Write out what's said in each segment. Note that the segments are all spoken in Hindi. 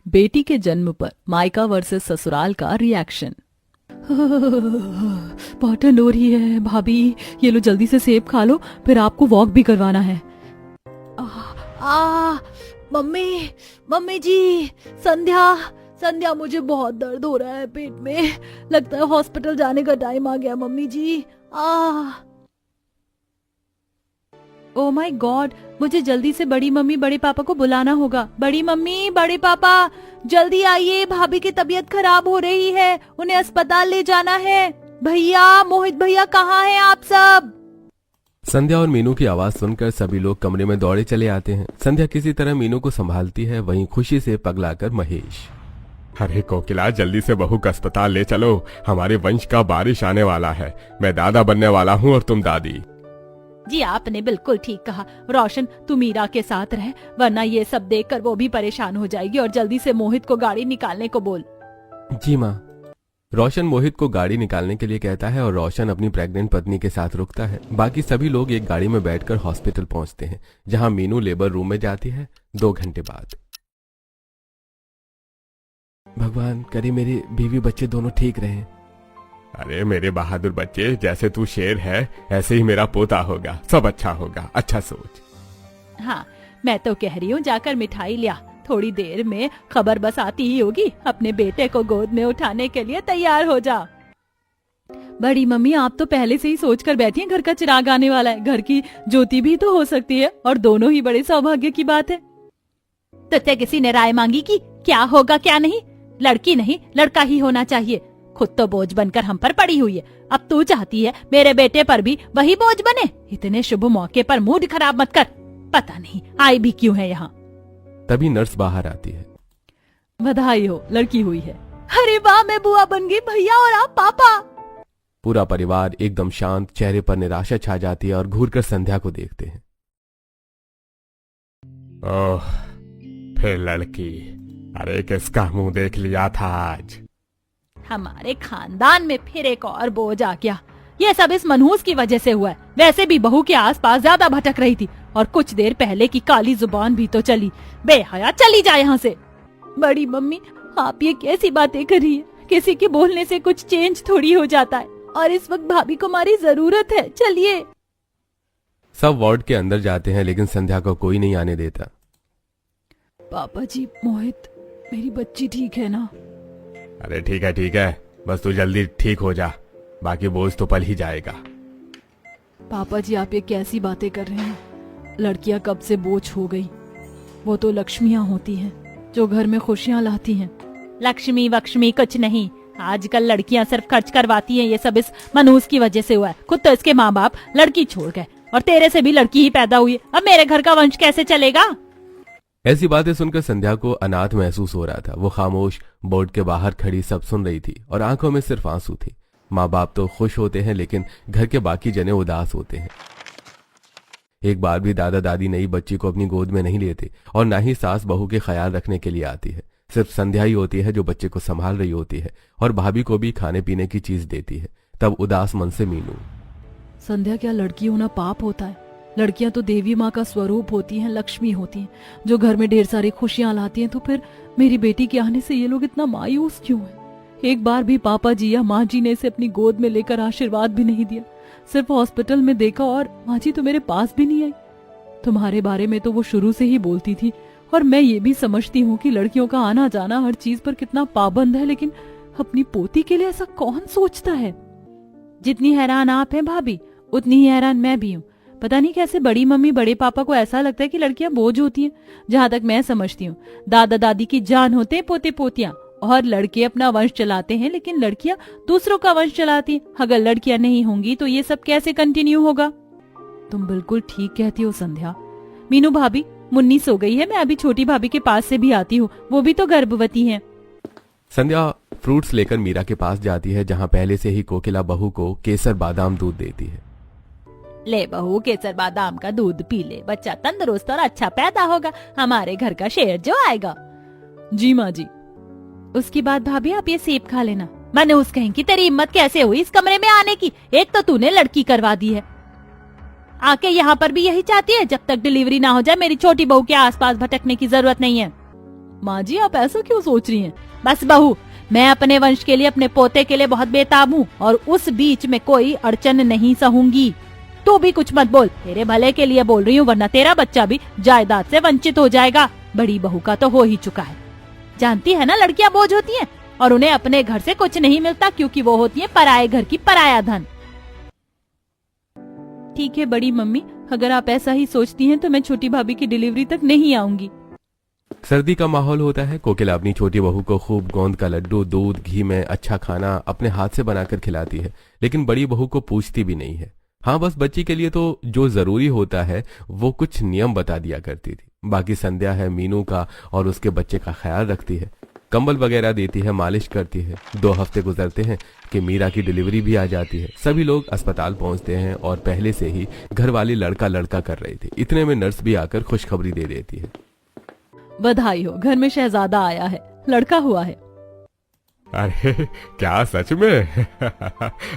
बेटी के जन्म पर मायका वर्सेस ससुराल का रिएक्शन। बहुत ठंड हो रही है भाभी, ये लो जल्दी से सेब खा लो, फिर आपको वॉक भी करवाना है। मम्मी मम्मी जी, संध्या संध्या, मुझे बहुत दर्द हो रहा है पेट में, लगता है हॉस्पिटल जाने का टाइम आ गया mummy ji. Oh my God, मुझे जल्दी से बड़ी मम्मी बड़े पापा को बुलाना होगा। बड़ी मम्मी बड़े पापा जल्दी आइए, भाभी की तबीयत खराब हो रही है, उन्हें अस्पताल ले जाना है। भैया, मोहित भैया, कहाँ हैं आप सब? संध्या और मीनू की आवाज सुनकर सभी लोग कमरे में दौड़े चले आते हैं। संध्या किसी तरह मीनू को संभालती है, वहीं खुशी से पगलाकर महेश। अरे कोकिला, जल्दी से बहू को अस्पताल ले चलो, हमारे वंश का बारिश आने वाला है। मैं दादा बनने वाला हूँ और तुम दादी। जी आपने बिल्कुल ठीक कहा। रोशन, तू मीरा के साथ रह, वरना ये सब देखकर वो भी परेशान हो जाएगी। और जल्दी से मोहित को गाड़ी निकालने को बोल। जी माँ। रोशन मोहित को गाड़ी निकालने के लिए कहता है और रोशन अपनी प्रेग्नेंट पत्नी के साथ रुकता है। बाकी सभी लोग एक गाड़ी में बैठकर हॉस्पिटल पहुंचते हैं, जहां मीनू लेबर रूम में जाती है 2 घंटे बाद। भगवान करे मेरे बीवी बच्चे दोनों ठीक रहें। अरे मेरे बहादुर बच्चे, जैसे तू शेर है ऐसे ही मेरा पोता होगा, सब अच्छा होगा, अच्छा सोच। हाँ, मैं तो कह रही हूँ जाकर मिठाई लिया, थोड़ी देर में खबर बस आती ही होगी। अपने बेटे को गोद में उठाने के लिए तैयार हो जा। बड़ी मम्मी, आप तो पहले से ही सोच कर बैठी हैं, घर का चिराग आने वाला है, घर की ज्योति भी तो हो सकती है, और दोनों ही बड़े सौभाग्य की बात है। तुझसे किसी ने राय मांगी कि क्या होगा क्या नहीं? लड़की नहीं लड़का ही होना चाहिए। खुद तो बोझ बनकर हम पर पड़ी हुई है, अब तू चाहती है मेरे बेटे पर भी वही बोझ बने। इतने शुभ मौके पर मूड खराब मत कर, पता नहीं आई भी क्यों है यहाँ। तभी नर्स बाहर आती है। बधाई हो, लड़की हुई है। अरे वाह, मैं बुआ बन गई, भैया और आप पापा। पूरा परिवार एकदम शांत, चेहरे पर निराशा छा जाती है और घूरकर संध्या को देखते हैं। ओह, फिर लड़की। अरे किसका मुंह देख लिया था आज। हमारे खानदान में फिर एक और बोझ आ गया। ये सब इस मनहूस की वजह से हुआ है। वैसे भी बहू के आसपास ज्यादा भटक रही थी, और कुछ देर पहले की काली जुबान भी तो चली। बेहया, चली जाए यहाँ से। बड़ी मम्मी, आप ये कैसी बातें कर रही है? किसी के बोलने से कुछ चेंज थोड़ी हो जाता है, और इस वक्त भाभी को हमारी जरूरत है। चलिए। सब वार्ड के अंदर जाते हैं, लेकिन संध्या को कोई नहीं आने देता। पापा जी, मोहित, मेरी बच्ची ठीक है ना? अरे ठीक है, बस तू जल्दी ठीक हो जा, बाकी बोझ तो पल ही जाएगा। पापा जी, आप ये कैसी बातें कर रहे हैं? लड़कियां कब से बोझ हो गई? वो तो लक्ष्मियां होती हैं, जो घर में खुशियां लाती हैं। लक्ष्मी वक्ष्मी कुछ नहीं, आजकल लड़कियां सिर्फ खर्च करवाती हैं। ये सब इस मनहूस की वजह से हुआ है। खुद तो इसके माँ बाप लड़की छोड़ गए, और तेरे से भी लड़की ही पैदा हुई। अब मेरे घर का वंश कैसे चलेगा? ऐसी बातें सुनकर संध्या को अनाथ महसूस हो रहा था। वो खामोश बोर्ड के बाहर खड़ी सब सुन रही थी, और आंखों में सिर्फ आंसू थे। माँ बाप तो खुश होते हैं, लेकिन घर के बाकी जने उदास होते हैं। एक बार भी दादा दादी नई बच्ची को अपनी गोद में नहीं लेते, और ना ही सास बहू के ख्याल रखने के लिए आती है। सिर्फ संध्या ही होती है जो बच्चे को संभाल रही होती है, और भाभी को भी खाने पीने की चीज देती है। तब उदास मन से मीनू। संध्या, क्या लड़की होना पाप होता है? लड़कियां तो देवी माँ का स्वरूप होती हैं, लक्ष्मी होती हैं, जो घर में ढेर सारी खुशियां लाती हैं। तो फिर मेरी बेटी के आने से ये लोग इतना मायूस क्यों हैं? एक बार भी पापा जी या माँ जी ने इसे अपनी गोद में लेकर आशीर्वाद भी नहीं दिया। सिर्फ हॉस्पिटल में देखा, और माँ जी तो मेरे पास भी नहीं आई। तुम्हारे बारे में तो वो शुरू से ही बोलती थी, और मैं ये भी समझती हूँ कि लड़कियों का आना जाना हर चीज पर कितना पाबंद है, लेकिन अपनी पोती के लिए ऐसा कौन सोचता है? जितनी हैरान आप हैं भाभी, उतनी ही हैरान मैं भी हूँ। पता नहीं कैसे बड़ी मम्मी बड़े पापा को ऐसा लगता है कि लड़कियां बोझ होती हैं। जहाँ तक मैं समझती हूँ, दादा दादी की जान होते हैं पोते पोतियां, और लड़के अपना वंश चलाते हैं, लेकिन लड़कियां दूसरों का वंश चलाती हैं। अगर लड़कियां नहीं होंगी तो ये सब कैसे कंटिन्यू होगा? तुम बिल्कुल ठीक कहती हो संध्या। मीनू भाभी, मुन्नी सो गई है, मैं अभी छोटी भाभी के पास से भी आती हूँ, वो भी तो गर्भवती है। संध्या फ्रूट्स लेकर मीरा के पास जाती है, जहाँ पहले से ही कोकिला बहू को केसर बादाम दूध देती है। ले बहू, केसर बादाम का दूध पी ले, बच्चा तंदुरुस्त और अच्छा पैदा होगा, हमारे घर का शेर जो आएगा। जी माँ जी। उसके बाद भाभी, आप ये सेब खा लेना। मैंने उस कहेंगी, तेरी हिम्मत कैसे हुई इस कमरे में आने की? एक तो तूने लड़की करवा दी है, आके यहाँ पर भी यही चाहती है। जब तक डिलीवरी ना हो जाए मेरी छोटी बहू के आसपास भटकने की जरूरत नहीं है। माँ जी आप ऐसा क्यों सोच रही हैं? बस बहू, मैं अपने वंश के लिए, अपने पोते के लिए बहुत बेताब हूँ और उस बीच में कोई अड़चन नहीं सहूंगी। तू भी कुछ मत बोल, तेरे भले के लिए बोल रही हूँ, वरना तेरा बच्चा भी जायदाद से वंचित हो जाएगा। बड़ी बहू का तो हो ही चुका है। जानती है ना, लड़कियां बोझ होती हैं और उन्हें अपने घर से कुछ नहीं मिलता, क्योंकि वो होती है पराये घर की पराया धन। ठीक है बड़ी मम्मी, अगर आप ऐसा ही सोचती हैं तो मैं छोटी भाभी की डिलीवरी तक नहीं आऊंगी। सर्दी का माहौल होता है। कोकिला अपनी छोटी बहू को खूब गोंद का लड्डू, दूध, घी में अच्छा खाना अपने हाथ से बनाकर खिलाती है, लेकिन बड़ी बहू को पूछती भी नहीं है। हाँ, बस बच्ची के लिए तो जो जरूरी होता है वो कुछ नियम बता दिया करती थी। बाकी संध्या है मीनू का और उसके बच्चे का ख्याल रखती है, कंबल वगैरह देती है, मालिश करती है। 2 हफ्ते गुजरते हैं कि मीरा की डिलीवरी भी आ जाती है। सभी लोग अस्पताल पहुंचते हैं और पहले से ही घर वाली लड़का लड़का कर रही थी। इतने में नर्स भी आकर खुशखबरी दे देती है। बधाई हो, घर में शहजादा आया है, लड़का हुआ है। अरे क्या सच में?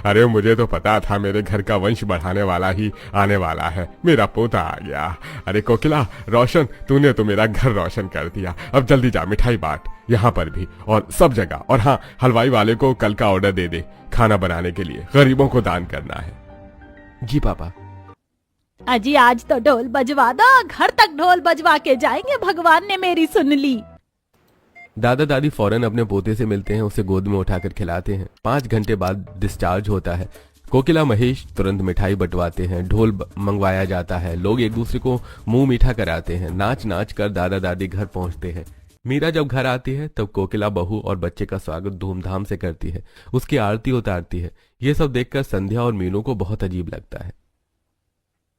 अरे मुझे तो पता था मेरे घर का वंश बढ़ाने वाला ही आने वाला है, मेरा पोता आ गया। अरे कोकिला, रोशन, तूने तो मेरा घर रोशन कर दिया। अब जल्दी जा मिठाई बांट, यहाँ पर भी और सब जगह। और हाँ, हलवाई वाले को कल का ऑर्डर दे दे, खाना बनाने के लिए गरीबों को दान करना है। जी पापा। अजी आज तो ढोल बजवा दो, घर तक ढोल बजवा के जाएंगे, भगवान ने मेरी सुन ली। दादा दादी फौरन अपने पोते से मिलते हैं, उसे गोद में उठाकर खिलाते हैं। 5 घंटे बाद डिस्चार्ज होता है। कोकिला महेश तुरंत मिठाई बंटवाते हैं, ढोल मंगवाया जाता है, लोग एक दूसरे को मुंह मीठा कराते हैं। नाच नाच कर दादा दादी घर पहुंचते हैं। मीरा जब घर आती है तब कोकिला बहू और बच्चे का स्वागत धूमधाम से करती है, उसकी आरती उतारती है। ये सब देखकर संध्या और मीनू को बहुत अजीब लगता है।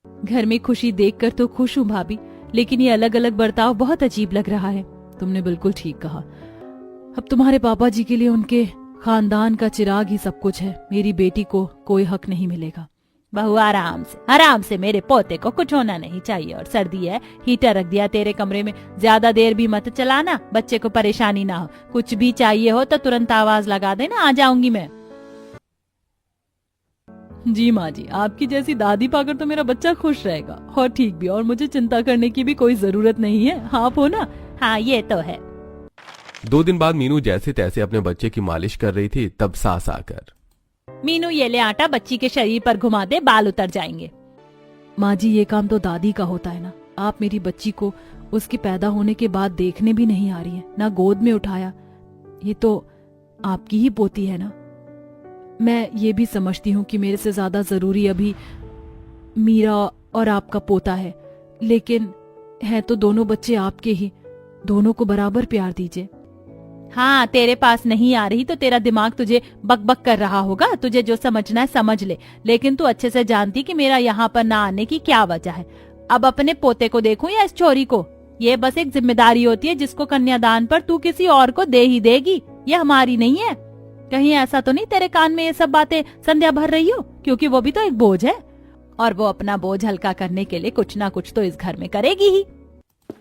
घर में खुशी देखकर तो खुश हूँ भाभी, लेकिन ये अलग अलग बर्ताव बहुत अजीब लग रहा है। तुमने बिल्कुल ठीक कहा। अब तुम्हारे पापा जी के लिए उनके खानदान का चिराग ही सब कुछ है। मेरी बेटी को कोई हक नहीं मिलेगा। बहू आराम से, मेरे पोते को कुछ होना नहीं चाहिए। और सर्दी है, हीटर रख दिया तेरे कमरे में, ज्यादा देर भी मत चलाना, बच्चे को परेशानी ना हो। कुछ भी चाहिए हो तो तुरंत आवाज लगा देना, आ जाऊंगी मैं। जी माँ जी, आपकी जैसी दादी पाकर तो मेरा बच्चा खुश रहेगा और ठीक भी, और मुझे चिंता करने की भी कोई जरूरत नहीं है। आप हो ना? हाँ ये तो है। 2 दिन बाद मीनू जैसे तैसे अपने बच्चे की मालिश कर रही थी, तब सास आकर, मीनू ये ले आटा, बच्ची के शरीर पर घुमा दे, बाल उतर जाएंगे। माँ जी ये काम तो दादी का होता है ना। आप मेरी बच्ची को उसके पैदा होने के बाद देखने भी नहीं आ रही है, ना गोद में उठाया। ये तो आपकी ही पोती है ना। मैं ये भी समझती हूँ कि मेरे से ज्यादा जरूरी अभी मीरा और आपका पोता है, लेकिन है तो दोनों बच्चे आपके ही। दोनों को बराबर प्यार दीजिए। हाँ, तेरे पास नहीं आ रही तो तेरा दिमाग तुझे बक बक कर रहा होगा। तुझे जो समझना है समझ ले, लेकिन तू अच्छे से जानती कि मेरा यहाँ पर ना आने की क्या वजह है। अब अपने पोते को देखूं या इस छोरी को? ये बस एक जिम्मेदारी होती है जिसको कन्यादान पर तू किसी और को दे ही देगी, ये हमारी नहीं है। कहीं ऐसा तो नहीं तेरे कान में ये सब बातें संध्या भर रही हो? क्योंकि वो भी तो एक बोझ है और वो अपना बोझ हल्का करने के लिए कुछ ना कुछ तो इस घर में करेगी ही।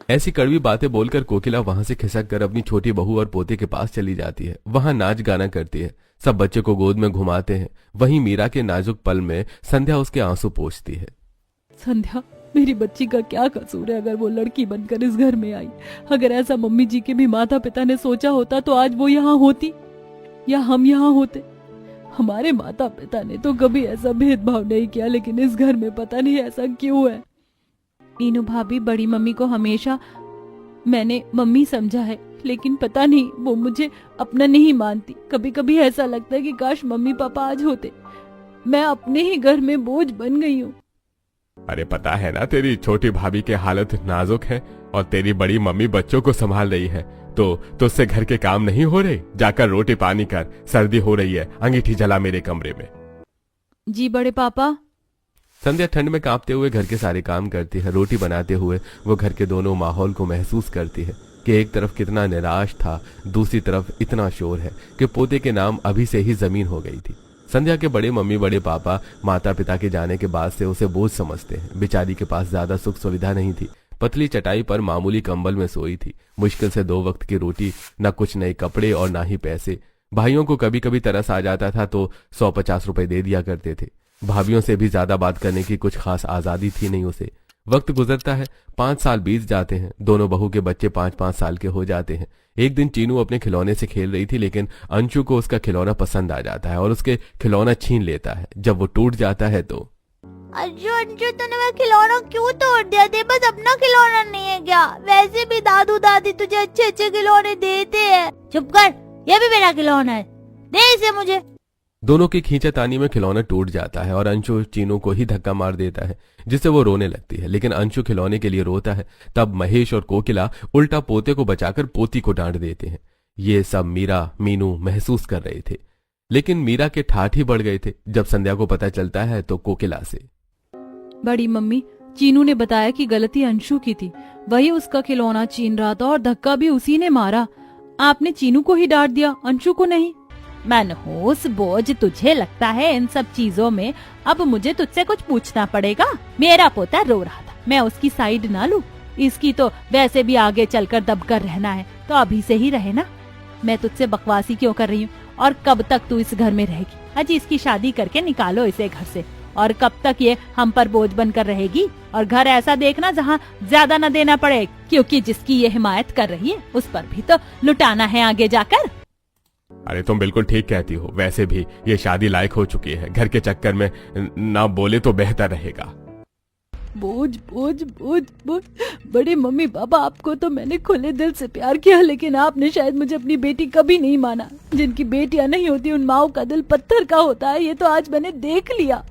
ऐसी कड़वी बातें बोलकर कोकिला वहां से खिसक कर अपनी छोटी बहू और पोते के पास चली जाती है। वहां नाच गाना करती है, सब बच्चे को गोद में घुमाते हैं। वहीं मीरा के नाजुक पल में संध्या उसके आंसू पोंछती है। संध्या, मेरी बच्ची का क्या कसूर है अगर वो लड़की बनकर इस घर में आई? अगर ऐसा मम्मी जी के भी माता पिता ने सोचा होता तो आज वो यहाँ होती या हम यहाँ होते। हमारे माता पिता ने तो कभी ऐसा भेदभाव नहीं किया, लेकिन इस घर में पता नहीं ऐसा क्यों है। मीनू भाभी बड़ी मम्मी को हमेशा मैंने मम्मी समझा है, लेकिन पता नहीं वो मुझे अपना नहीं मानती। कभी कभी ऐसा लगता है कि काश मम्मी पापा आज होते। मैं अपने ही घर में बोझ बन गई हूँ। अरे पता है ना, तेरी छोटी भाभी की हालत नाजुक है और तेरी बड़ी मम्मी बच्चों को संभाल रही है, तो उससे घर के काम नहीं हो रहे? जाकर रोटी पानी कर, सर्दी हो रही है, अंगीठी जला मेरे कमरे में। जी बड़े पापा। संध्या ठंड में कांपते हुए घर के सारे काम करती है। रोटी बनाते हुए वो घर के दोनों माहौल को महसूस करती है कि एक तरफ कितना निराश था, दूसरी तरफ इतना शोर है कि पोते के नाम अभी से ही जमीन हो गई थी। संध्या के बड़े मम्मी बड़े पापा माता पिता के जाने के बाद से उसे बोझ समझते हैं। बेचारी के पास ज्यादा सुख सुविधा नहीं थी। पतली चटाई पर मामूली कंबल में सोई थी। मुश्किल से 2 वक्त की रोटी, न कुछ नए कपड़े और ना ही पैसे। भाइयों को कभी कभी तरस आ जाता था तो 150 रुपए दे दिया करते थे। भाभियों से भी ज्यादा बात करने की कुछ खास आजादी थी नहीं उसे। वक्त गुजरता है, 5 साल बीत जाते हैं। दोनों बहू के बच्चे 5-5 साल के हो जाते हैं। एक दिन चीनू अपने खिलौने से खेल रही थी, लेकिन अंशु को उसका खिलौना पसंद आ जाता है और उसके खिलौना छीन लेता है। जब वो टूट जाता है तो अंशु अंशु तूने मेरा खिलौना क्यों तोड़ दिया? तेरे पास अपना खिलौना नहीं है क्या? वैसे भी दादू दादी तुझे अच्छे अच्छे खिलौने देते हैं। चुप कर, ये भी मेरा खिलौना है, दे इसे मुझे। दोनों की खींचातानी में खिलौना टूट जाता है और अंशु चीनू को ही धक्का मार देता है, जिससे वो रोने लगती है। लेकिन अंशु खिलौने के लिए रोता है। तब महेश और कोकिला उल्टा पोते को बचाकर पोती को डांट देते हैं। ये सब मीरा मीनू महसूस कर रहे थे, लेकिन मीरा के ठाठ ही बढ़ गए थे। जब संध्या को पता चलता है तो कोकिला से, बड़ी मम्मी, चीनू ने बताया कि गलती अंशु की थी, वही उसका खिलौना छीन रहा था और धक्का भी उसी ने मारा। आपने चीनू को ही डांट दिया, अंशु को नहीं। मनहूस बोझ तुझे लगता है इन सब चीजों में। अब मुझे तुझसे कुछ पूछना पड़ेगा। मेरा पोता रो रहा था, मैं उसकी साइड ना लूं? इसकी तो वैसे भी आगे चलकर दबकर रहना है, तो अभी से ही रहे ना। मैं तुझसे बकवासी क्यों कर रही हूँ? और कब तक तू इस घर में रहेगी? अजी इसकी शादी करके निकालो इसे घर से। और कब तक ये हम पर बोझ बनकर रहेगी? और घर ऐसा देखना जहाँ ज्यादा न देना पड़े, क्योंकि जिसकी ये हिमायत कर रही है उस पर भी तो लुटाना है आगे जाकर। अरे तुम बिल्कुल ठीक कहती हो। वैसे भी ये शादी लायक हो चुकी है, घर के चक्कर में ना बोले तो बेहतर रहेगा। बोझ बोझ बोझ बोझ। बड़े मम्मी पापा, आपको तो मैंने खुले दिल से प्यार किया, लेकिन आपने शायद मुझे अपनी बेटी कभी नहीं माना। जिनकी बेटियां नहीं होती उन माओ का दिल पत्थर का होता है, ये तो आज मैंने देख लिया।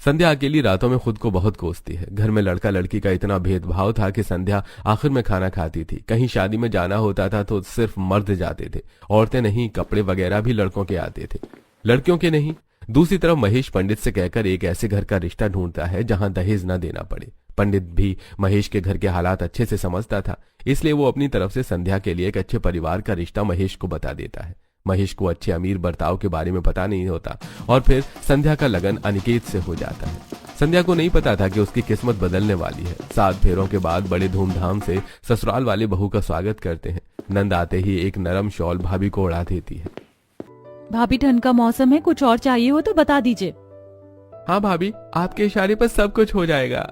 संध्या अकेली रातों में खुद को बहुत कोसती है। घर में लड़का लड़की का इतना भेदभाव था कि संध्या आखिर में खाना खाती थी। कहीं शादी में जाना होता था तो सिर्फ मर्द जाते थे, औरतें नहीं। कपड़े वगैरह भी लड़कों के आते थे, लड़कियों के नहीं। दूसरी तरफ महेश पंडित से कहकर एक ऐसे घर का रिश्ता ढूंढता है जहां दहेज न देना पड़े। पंडित भी महेश के घर के हालात अच्छे से समझता था, इसलिए वो अपनी तरफ से संध्या के लिए एक अच्छे परिवार का रिश्ता महेश को बता देता है। महेश को अच्छे अमीर बर्ताव के बारे में पता नहीं होता और फिर संध्या का लगन अनिकेत से हो जाता है। संध्या को नहीं पता था कि उसकी किस्मत बदलने वाली है। 7 फेरों के बाद बड़े धूमधाम से ससुराल वाले बहू का स्वागत करते हैं। नंद आते ही एक नरम शॉल भाभी को उड़ा देती है। भाभी, ठंड का मौसम है, कुछ और चाहिए हो तो बता दीजिए। हाँ भाभी, आपके इशारे पर सब कुछ हो जाएगा।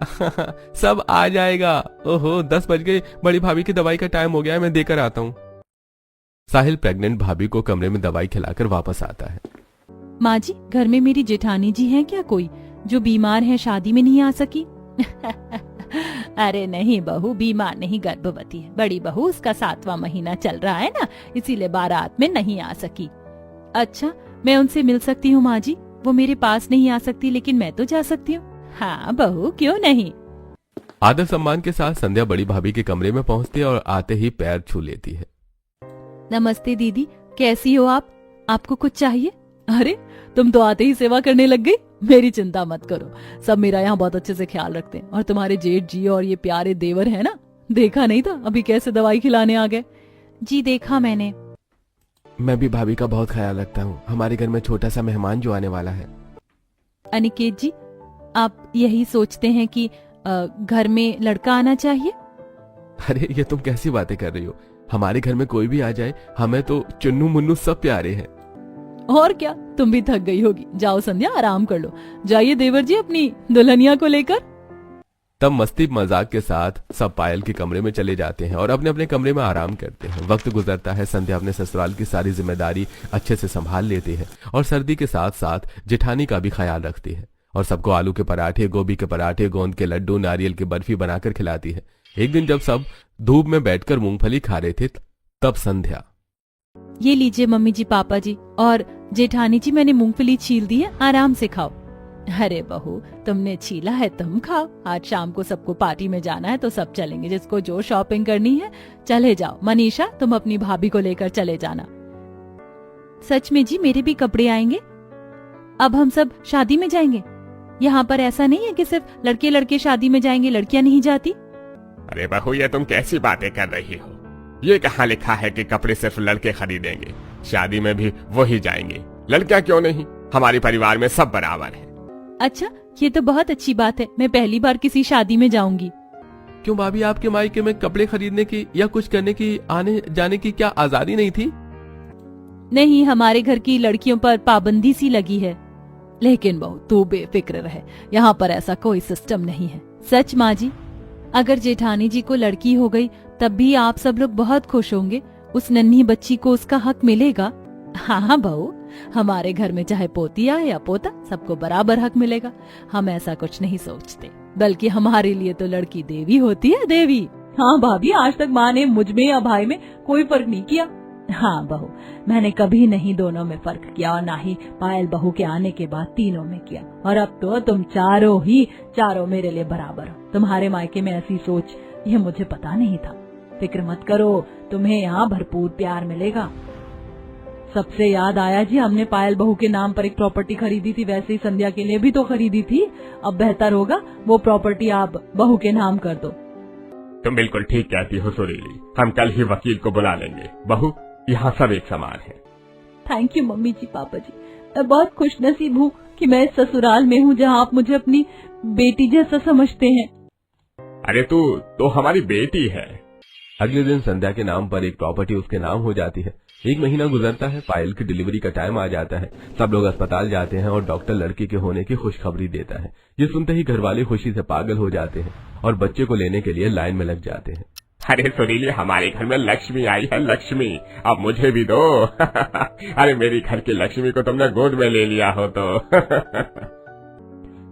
सब आ जाएगा। ओहो, 10 बज गए। बड़ी भाभी की दवाई का टाइम हो गया है, मैं देकर आता हूँ। साहिल प्रेग्नेंट भाभी को कमरे में दवाई खिलाकर वापस आता है। माँ जी, घर में मेरी जेठानी जी हैं क्या कोई, जो बीमार है, शादी में नहीं आ सकी? अरे नहीं बहू, बीमार नहीं, गर्भवती है बड़ी बहू। उसका 7वां महीना चल रहा है ना, इसीलिए बारात में नहीं आ सकी। अच्छा, मैं उनसे मिल सकती हूँ माँ जी? वो मेरे पास नहीं आ सकती, लेकिन मैं तो जा सकती हूँ। हाँ बहू, क्यों नहीं। आदर सम्मान के साथ संध्या बड़ी भाभी के कमरे में पहुंचती है और आते ही पैर छू लेती है। नमस्ते दीदी, कैसी हो आप? आपको कुछ चाहिए? अरे, तुम तो आते ही सेवा करने लग गई। मेरी चिंता मत करो, सब मेरा यहाँ बहुत अच्छे से ख्याल रखते हैं। और तुम्हारे जेठ जी और ये प्यारे देवर है ना, देखा नहीं था अभी कैसे दवाई खिलाने आ गए? जी देखा मैंने। मैं भी भाभी का बहुत ख्याल रखता हूँ। हमारे घर में छोटा सा मेहमान जो आने वाला है। अनिकेत जी, आप यही सोचते हैं कि घर में लड़का आना चाहिए? अरे ये तुम कैसी बातें कर रही हो? हमारे घर में कोई भी आ जाए, हमें तो चुन्नू मुन्नू सब प्यारे हैं। और क्या, तुम भी थक गई होगी। जाओ संध्या, आराम कर लो। जाइए देवर जी अपनी दुल्हनिया को लेकर। तब मस्ती मजाक के साथ सब पायल के कमरे में चले जाते हैं और अपने अपने कमरे में आराम करते हैं। वक्त गुजरता है। संध्या अपने ससुराल की सारी जिम्मेदारी अच्छे से संभाल लेती है और सर्दी के साथ साथ जेठानी का भी ख्याल रखती है और सबको आलू के पराठे, गोभी के पराठे, गोंद के लड्डू, नारियल की बर्फी बनाकर खिलाती है। एक दिन जब सब धूप में बैठकर मूंगफली खा रहे थे, तब संध्या, ये लीजिए मम्मी जी, पापा जी और जेठानी जी, मैंने मूंगफली छील दी है, आराम से खाओ। अरे बहू, तुमने छीला है तुम खाओ। आज शाम को सबको पार्टी में जाना है तो सब चलेंगे। जिसको जो शॉपिंग करनी है चले जाओ। मनीषा, तुम अपनी भाभी को लेकर चले जाना। सच में जी, मेरे भी कपड़े आएंगे? अब हम सब शादी में जाएंगे? यहाँ पर ऐसा नहीं है कि सिर्फ लड़के लड़के शादी में जाएंगे, लड़कियां नहीं जाती? अरे बहू, ये तुम कैसी बातें कर रही हो? ये कहाँ लिखा है कि कपड़े सिर्फ लड़के खरीदेंगे? शादी में भी वही जाएंगे, लड़कियां क्यों नहीं? हमारे परिवार में सब बराबर है। अच्छा, ये तो बहुत अच्छी बात है। मैं पहली बार किसी शादी में जाऊंगी। क्यों भाभी, आपके मायके में कपड़े खरीदने की या कुछ करने की, आने जाने की क्या आजादी नहीं थी? नहीं, हमारे घर की लड़कियों पर पाबंदी सी लगी है। लेकिन बहू, तू बेफिक्र रहे, यहाँ पर ऐसा कोई सिस्टम नहीं है। सच माँ जी, अगर जेठानी जी को लड़की हो गई तब भी आप सब लोग बहुत खुश होंगे। उस नन्ही बच्ची को उसका हक मिलेगा। हाँ हाँ बहू, हमारे घर में चाहे पोती आए या पोता, सबको बराबर हक मिलेगा। हम ऐसा कुछ नहीं सोचते, बल्कि हमारे लिए तो लड़की देवी होती है, देवी। हाँ भाभी, आज तक माँ ने मुझ में या भाई में कोई फर्क नहीं किया। हाँ बहू, मैंने कभी नहीं दोनों में फर्क किया और ना ही पायल बहू के आने के बाद तीनों में किया। और अब तो तुम चारों मेरे लिए बराबर हो। तुम्हारे मायके में ऐसी सोच, ये मुझे पता नहीं था। फिक्र मत करो, तुम्हें यहाँ भरपूर प्यार मिलेगा। सबसे याद आया जी, हमने पायल बहू के नाम पर एक प्रॉपर्टी खरीदी थी, वैसे ही संध्या के लिए भी तो खरीदी थी। अब बेहतर होगा वो प्रॉपर्टी आप बहू के नाम कर दो। तुम बिल्कुल ठीक कहती हो सुरीली, हम कल ही वकील को बुला लेंगे। बहू, यहाँ सब एक समान है। थैंक यू मम्मी जी, पापा जी। मैं बहुत खुश नसीब हूँ कि मैं इस ससुराल में हूँ जहाँ आप मुझे अपनी बेटी जैसा समझते हैं। अरे तू तो हमारी बेटी है। अगले दिन संध्या के नाम पर एक प्रॉपर्टी उसके नाम हो जाती है। 1 महीना गुजरता है, पायल की डिलीवरी का टाइम आ जाता है। सब लोग अस्पताल जाते हैं और डॉक्टर लड़की के होने की खुशखबरी देता है। ये सुनते ही घर वाले खुशी से पागल हो जाते हैं और बच्चे को लेने के लिए लाइन में लग जाते हैं। अरे सुरीली, हमारे घर में लक्ष्मी आई है, लक्ष्मी। अब मुझे भी दो। अरे मेरी घर की लक्ष्मी को तुमने गोद में ले लिया हो तो।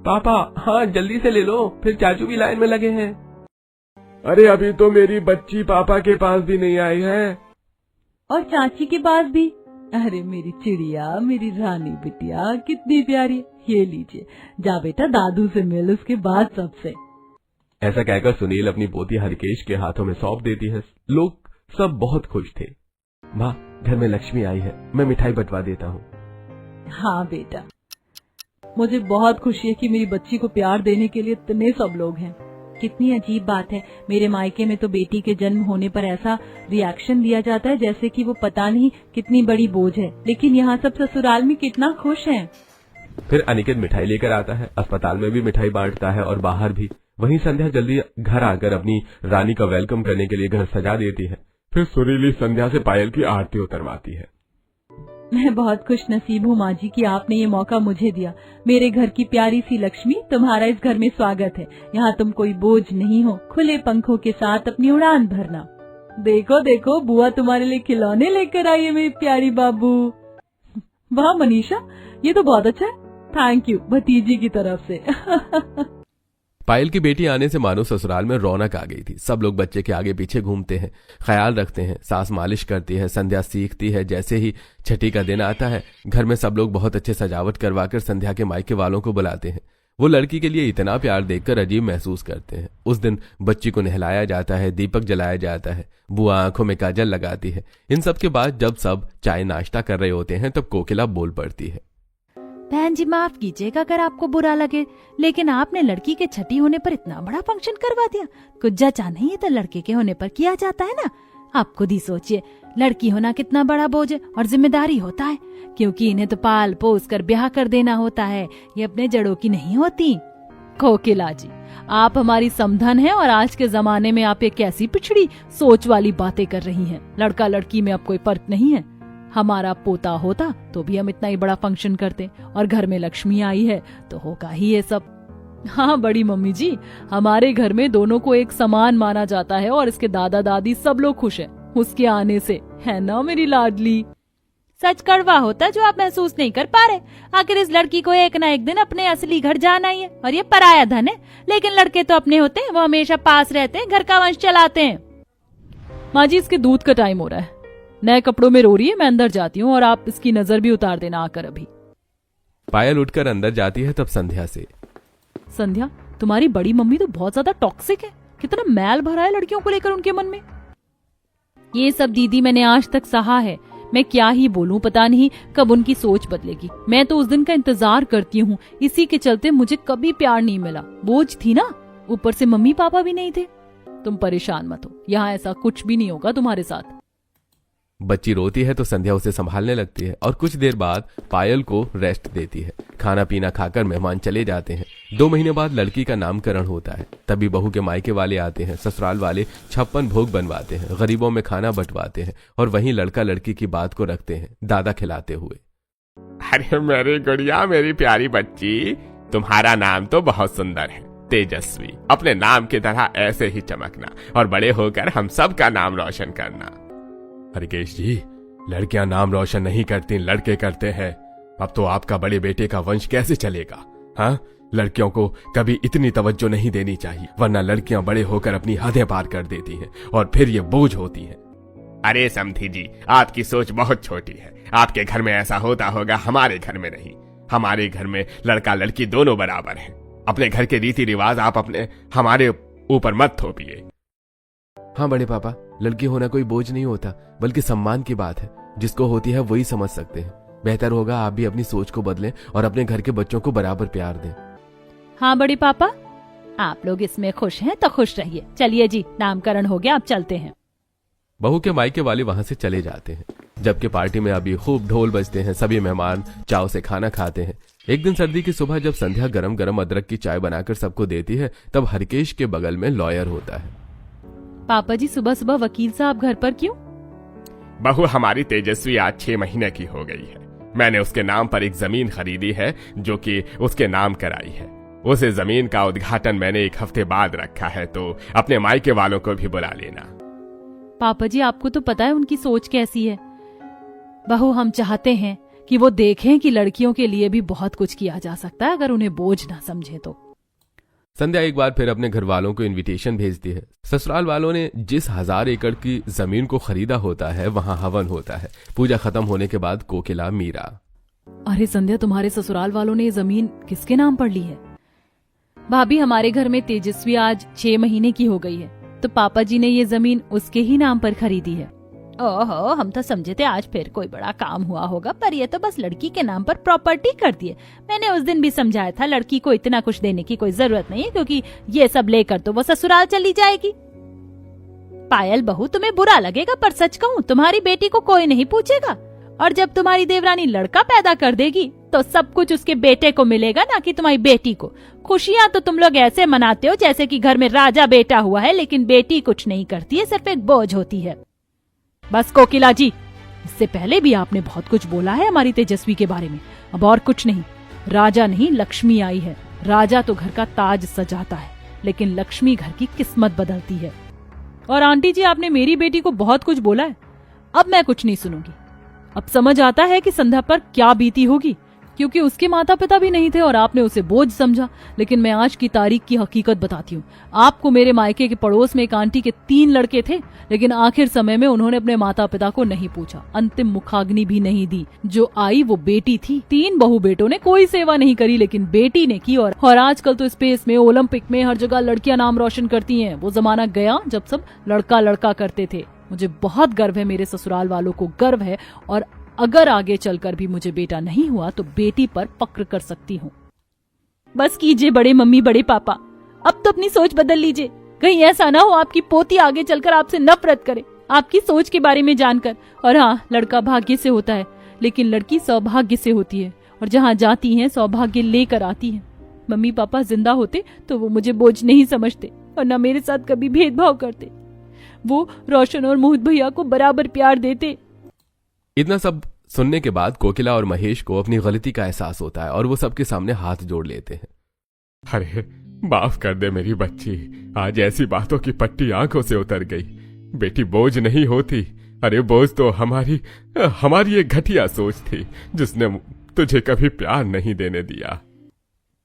पापा, हाँ जल्दी से ले लो, फिर चाचू भी लाइन में लगे हैं। अरे अभी तो मेरी बच्ची पापा के पास भी नहीं आई है। और चाची के पास भी। अरे मेरी चिड़िया, मेरी रानी बिटिया, कितनी प्यारी। ये लीजिए, जा बेटा दादू से मिल, उसके बाद सबसे। ऐसा कहकर सुनील अपनी पोती हरकेश के हाथों में सौंप देती है। लोग सब बहुत खुश थे। माँ, घर में लक्ष्मी आई है, मैं मिठाई बंटवा देता हूँ। हाँ बेटा, मुझे बहुत खुशी है कि मेरी बच्ची को प्यार देने के लिए इतने सब लोग हैं। कितनी अजीब बात है, मेरे मायके में तो बेटी के जन्म होने पर ऐसा रिएक्शन दिया जाता है जैसे कि वो पता नहीं कितनी बड़ी बोझ है, लेकिन यहाँ सब ससुराल में कितना खुश हैं। फिर अनिकेत मिठाई लेकर आता है, अस्पताल में भी मिठाई बांटता है और बाहर भी। वहीं संध्या जल्दी घर आकर अपनी रानी का वेलकम करने के लिए घर सजा देती है। फिर सुरीली संध्या से पायल की आरती उतरवाती है। मैं बहुत खुश नसीब हूँ माँ जी कि आपने ये मौका मुझे दिया। मेरे घर की प्यारी सी लक्ष्मी, तुम्हारा इस घर में स्वागत है। यहाँ तुम कोई बोझ नहीं हो, खुले पंखों के साथ अपनी उड़ान भरना। देखो देखो, बुआ तुम्हारे लिए खिलौने लेकर आई है मेरी प्यारी बाबू। वाह मनीषा, ये तो बहुत अच्छा है। थैंक यू भतीजी की तरफ से। पायल की बेटी आने से मानो ससुराल में रौनक आ गई थी। सब लोग बच्चे के आगे पीछे घूमते हैं, ख्याल रखते हैं। सास मालिश करती है, संध्या सीखती है। जैसे ही छठी का दिन आता है, घर में सब लोग बहुत अच्छे सजावट करवाकर संध्या के मायके वालों को बुलाते हैं। वो लड़की के लिए इतना प्यार देखकर अजीब महसूस करते हैं। उस दिन बच्ची को नहलाया जाता है, दीपक जलाया जाता है, बुआ आंखों में काजल लगाती है। इन सब के बाद जब सब चाय नाश्ता कर रहे होते हैं, तब कोकिला बोल पड़ती है। बहन जी माफ कीजिएगा अगर आपको बुरा लगे, लेकिन आपने लड़की के छठी होने पर इतना बड़ा फंक्शन करवा दिया। कुछ जचा नहीं है तो लड़के के होने पर किया जाता है ना। आप खुद ही सोचिए, लड़की होना कितना बड़ा बोझ है और जिम्मेदारी होता है, क्योंकि इन्हें तो पाल पोस कर ब्याह कर देना होता है। ये अपने जड़ों की नहीं होती। कोकिला जी, आप हमारी समधन हैं और आज के जमाने में आप एक कैसी पिछड़ी सोच वाली बातें कर रही हैं। लड़का लड़की में अब कोई फर्क नहीं है। हमारा पोता होता तो भी हम इतना ही बड़ा फंक्शन करते, और घर में लक्ष्मी आई है तो होगा ही ये सब। हाँ बड़ी मम्मी जी, हमारे घर में दोनों को एक समान माना जाता है और इसके दादा दादी सब लोग खुश हैं उसके आने से, है ना मेरी लाडली। सच कड़वा होता जो आप महसूस नहीं कर पा रहे। आखिर इस लड़की को एक ना एक दिन अपने असली घर जाना ही है, और ये पराया धन है। लेकिन लड़के तो अपने होते हैं, वो हमेशा पास रहते हैं, घर का वंश चलाते हैं। माँ जी, इसके दूध का टाइम हो रहा है, नए कपड़ों में रो रही है। मैं अंदर जाती हूँ और आप इसकी नजर भी उतार देना आकर अभी। पायल उठकर अंदर जाती है, तब संध्या से, संध्या तुम्हारी बड़ी मम्मी तो बहुत ज्यादा टॉक्सिक है। कितना मैल भरा है लड़कियों को लेकर उनके मन में। ये सब दीदी मैंने आज तक सहा है, मैं क्या ही बोलूं, पता नहीं कब उनकी सोच बदलेगी। मैं तो उस दिन का इंतजार करती हूँ, इसी के चलते मुझे कभी प्यार नहीं मिला। बोझ थी ना, ऊपर से मम्मी पापा भी नहीं थे। तुम परेशान मत हो, यहाँ ऐसा कुछ भी नहीं होगा तुम्हारे साथ। बच्ची रोती है तो संध्या उसे संभालने लगती है और कुछ देर बाद पायल को रेस्ट देती है। खाना पीना खाकर मेहमान चले जाते हैं। 2 महीने बाद लड़की का नामकरण होता है। तभी बहू के मायके वाले आते हैं। ससुराल वाले 56 भोग बनवाते हैं, गरीबों में खाना बंटवाते हैं और वहीं लड़का लड़की की बात को रखते हैं, दादा खिलाते हुए। अरे मेरी गुड़िया, मेरी प्यारी बच्ची, तुम्हारा नाम तो बहुत सुंदर है। तेजस्वी, अपने नाम की तरह ऐसे ही चमकना और बड़े होकर हम सब का नाम रोशन करना। हरिकेश जी, लड़कियां नाम रोशन नहीं करती, लड़के करते हैं। अब तो आपका बड़े बेटे का वंश कैसे चलेगा? हाँ, लड़कियों को कभी इतनी तवज्जो नहीं देनी चाहिए, वरना लड़कियां बड़े होकर अपनी हदें पार कर देती हैं और फिर ये बोझ होती हैं। अरे समधी जी, आपकी सोच बहुत छोटी है। आपके घर में ऐसा होता होगा, हमारे घर में नहीं। हमारे घर में लड़का लड़की दोनों बराबर हैं। अपने घर के रीति रिवाज आप हमारे ऊपर मत थोपिए। हाँ बड़े पापा, लड़की होना कोई बोझ नहीं होता, बल्कि सम्मान की बात है। जिसको होती है वही समझ सकते हैं। बेहतर होगा आप भी अपनी सोच को बदलें और अपने घर के बच्चों को बराबर प्यार दें। हाँ बड़े पापा, आप लोग इसमें खुश हैं तो खुश रहिए। चलिए जी, नामकरण हो गया, अब चलते हैं। बहू के मायके वाले वहां से चले जाते हैं, जबकि पार्टी में अभी खूब ढोल बजते हैं। सभी मेहमान चाव से खाना खाते हैं। एक दिन सर्दी की सुबह जब संध्या गरम गरम अदरक की चाय बनाकर सबको देती है, तब हरकेश के बगल में लॉयर होता है। पापा जी, सुबह सुबह वकील साहब घर पर क्यों? बहू, हमारी तेजस्वी आज 6 महीने की हो गई है। मैंने उसके नाम पर एक जमीन खरीदी है जो कि उसके नाम कराई है। उसे जमीन का उद्घाटन मैंने 1 हफ्ते बाद रखा है, तो अपने मायके वालों को भी बुला लेना। पापा जी, आपको तो पता है उनकी सोच कैसी है। बहू, हम चाहते हैं कि वो देखें कि लड़कियों के लिए भी बहुत कुछ किया जा सकता है, अगर उन्हें बोझ ना समझे तो। संध्या एक बार फिर अपने घर वालों को इनविटेशन भेजती है। ससुराल वालों ने जिस 1000 एकड़ की जमीन को खरीदा होता है, वहां हवन होता है। पूजा खत्म होने के बाद कोकिला, मीरा। अरे संध्या, तुम्हारे ससुराल वालों ने ये जमीन किसके नाम पर ली है? भाभी, हमारे घर में तेजस्वी आज 6 महीने की हो गई है, तो पापा जी ने ये जमीन उसके ही नाम पर खरीदी है। ओहो, हम तो समझे थे आज फिर कोई बड़ा काम हुआ होगा, पर ये तो बस लड़की के नाम पर प्रॉपर्टी कर दी है। मैंने उस दिन भी समझाया था, लड़की को इतना कुछ देने की कोई जरूरत नहीं है, क्योंकि ये सब लेकर तो वो ससुराल चली जाएगी। पायल बहू, तुम्हें बुरा लगेगा, पर सच कहूँ, तुम्हारी बेटी को कोई नहीं पूछेगा, और जब तुम्हारी देवरानी लड़का पैदा कर देगी तो सब कुछ उसके बेटे को मिलेगा, ना कि तुम्हारी बेटी को। खुशियां तो तुम लोग ऐसे मनाते हो जैसे कि घर में राजा बेटा हुआ है, लेकिन बेटी कुछ नहीं करती है, सिर्फ एक बोझ होती है। बस कोकिला जी, इससे पहले भी आपने बहुत कुछ बोला है हमारी तेजस्वी के बारे में। अब और कुछ नहीं। राजा नहीं, लक्ष्मी आई है। राजा तो घर का ताज सजाता है, लेकिन लक्ष्मी घर की किस्मत बदलती है। और आंटी जी, आपने मेरी बेटी को बहुत कुछ बोला है, अब मैं कुछ नहीं सुनूंगी। अब समझ आता है कि संध्या पर क्या बीती होगी, क्योंकि उसके माता पिता भी नहीं थे और आपने उसे बोझ समझा। लेकिन मैं आज की तारीख की हकीकत बताती हूँ आपको। मेरे मायके के पड़ोस में एक आंटी के 3 लड़के थे, लेकिन आखिर समय में उन्होंने अपने माता पिता को नहीं पूछा, अंतिम मुखाग्नि भी नहीं दी। जो आई वो बेटी थी। 3 बहू बेटों ने कोई सेवा नहीं करी, लेकिन बेटी ने की। और आजकल तो स्पेस में, ओलंपिक में, हर जगह लड़कियां नाम रोशन करती हैं। वो जमाना गया जब सब लड़का लड़का करते थे। मुझे बहुत गर्व है, मेरे ससुराल वालों को गर्व है, और अगर आगे चलकर भी मुझे बेटा नहीं हुआ तो बेटी पर फक्र कर सकती हूँ। बस कीजिए बड़े मम्मी, बड़े पापा, अब तो अपनी सोच बदल लीजिए। कहीं ऐसा ना हो आपकी पोती आगे चलकर आपसे नफरत करे आपकी सोच के बारे में जानकर। और हाँ, लड़का भाग्य से होता है, लेकिन लड़की सौभाग्य से होती है, और जहाँ जाती हैं सौभाग्य लेकर आती है। मम्मी पापा जिंदा होते तो वो मुझे बोझ नहीं समझते और न मेरे साथ कभी भेदभाव करते। वो रोशन और मोहित भैया को बराबर प्यार देते। इतना सब सुनने के बाद कोकिला और महेश को अपनी गलती का एहसास होता है और वो सबके सामने हाथ जोड़ लेते हैं। अरे माफ कर दे मेरी बच्ची, आज ऐसी बातों की पट्टी आंखों से उतर गई। बेटी बोझ नहीं होती। अरे बोझ तो हमारी एक घटिया सोच थी, जिसने तुझे कभी प्यार नहीं देने दिया।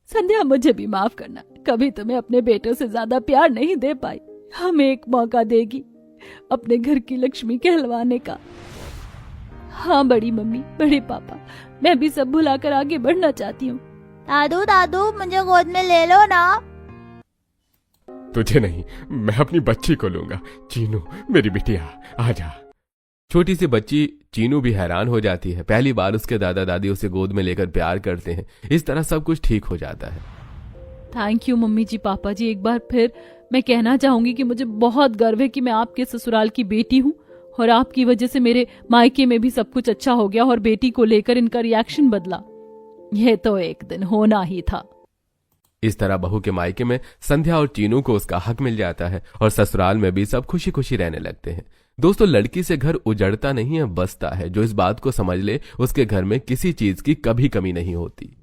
संध्या, मुझे भी माफ करना, कभी तुम्हें अपने बेटों से ज्यादा प्यार नहीं दे पाई। हमें एक मौका देगी अपने घर की लक्ष्मी कहलवाने का। हाँ बड़ी मम्मी, बड़े पापा, मैं भी सब भुलाकर आगे बढ़ना चाहती हूँ। दादू दादू, मुझे गोद में ले लो ना। तुझे नहीं, मैं अपनी बच्ची को लूंगा। चीनू मेरी बिटिया, आजा। छोटी सी बच्ची चीनू भी हैरान हो जाती है। पहली बार उसके दादा दादी उसे गोद में लेकर प्यार करते हैं। इस तरह सब कुछ ठीक हो जाता है। थैंक यू मम्मी जी, पापा जी। एक बार फिर मैं कहना चाहूंगी कि मुझे बहुत गर्व है कि मैं आपके ससुराल की बेटी हूँ, और आपकी वजह से मेरे मायके में भी सब कुछ अच्छा हो गया और बेटी को लेकर इनका रिएक्शन बदला। यह तो एक दिन होना ही था। इस तरह बहू के मायके में संध्या और चीनू को उसका हक मिल जाता है और ससुराल में भी सब खुशी खुशी रहने लगते हैं। दोस्तों, लड़की से घर उजड़ता नहीं है, बसता है। जो इस बात को समझ ले, उसके घर में किसी चीज की कभी कमी नहीं होती।